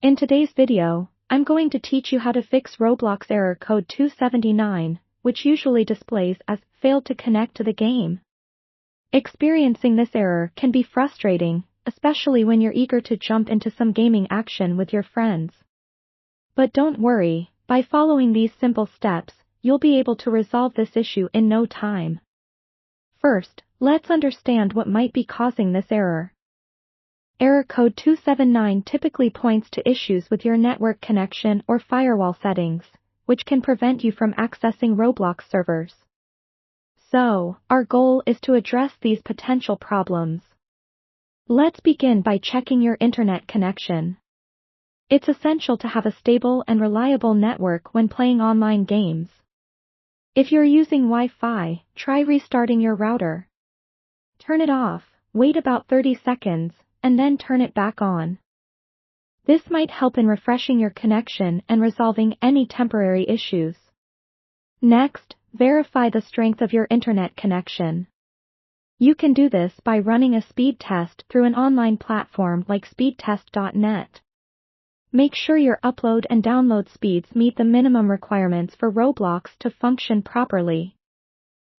In today's video, I'm going to teach you how to fix Roblox error code 279, which usually displays as failed to connect to the game. Experiencing this error can be frustrating, especially when you're eager to jump into some gaming action with your friends. But don't worry, by following these simple steps, you'll be able to resolve this issue in no time. First, let's understand what might be causing this error. Error code 279 typically points to issues with your network connection or firewall settings, which can prevent you from accessing Roblox servers. So, our goal is to address these potential problems. Let's begin by checking your internet connection. It's essential to have a stable and reliable network when playing online games. If you're using Wi-Fi, try restarting your router. Turn it off, wait about 30 seconds, and then turn it back on. This might help in refreshing your connection and resolving any temporary issues. Next, verify the strength of your internet connection. You can do this by running a speed test through an online platform like speedtest.net. Make sure your upload and download speeds meet the minimum requirements for Roblox to function properly.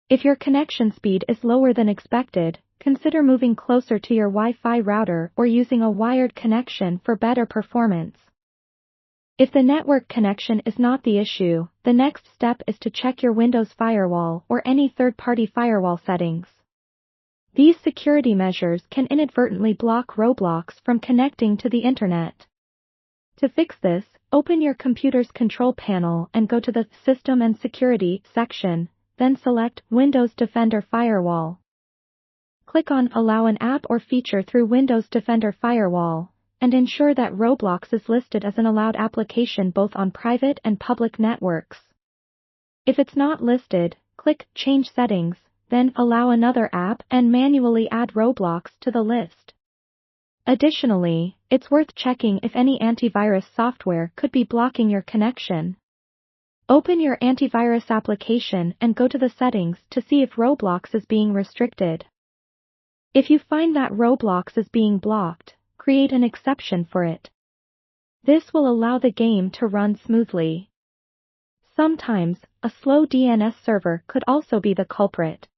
If your connection speed is lower than expected, consider moving closer to your Wi-Fi router or using a wired connection for better performance. If the network connection is not the issue, the next step is to check your Windows firewall or any third-party firewall settings. These security measures can inadvertently block Roblox from connecting to the internet. To fix this, open your computer's control panel and go to the System and Security section, then select Windows Defender Firewall. Click on Allow an app or feature through Windows Defender Firewall, and ensure that Roblox is listed as an allowed application both on private and public networks. If it's not listed, click Change Settings, then allow another app and manually add Roblox to the list. Additionally, it's worth checking if any antivirus software could be blocking your connection. Open your antivirus application and go to the settings to see if Roblox is being restricted. If you find that Roblox is being blocked, create an exception for it. This will allow the game to run smoothly. Sometimes, a slow DNS server could also be the culprit.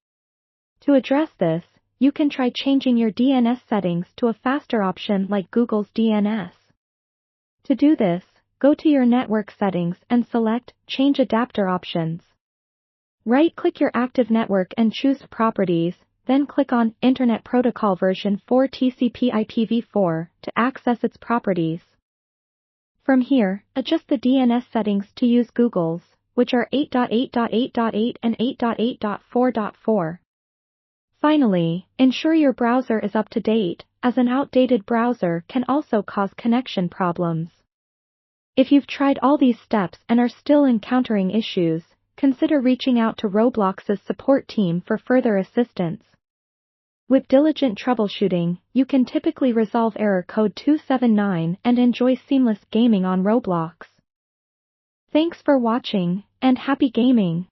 To address this, you can try changing your DNS settings to a faster option like Google's DNS. To do this, go to your network settings and select Change Adapter Options. Right-click your active network and choose Properties, then click on Internet Protocol version 4 TCP/IPv4 to access its properties. From here, adjust the DNS settings to use Google's, which are 8.8.8.8 and 8.8.4.4. Finally, ensure your browser is up to date, as an outdated browser can also cause connection problems. If you've tried all these steps and are still encountering issues, consider reaching out to Roblox's support team for further assistance. With diligent troubleshooting, you can typically resolve error code 279 and enjoy seamless gaming on Roblox. Thanks for watching, and happy gaming!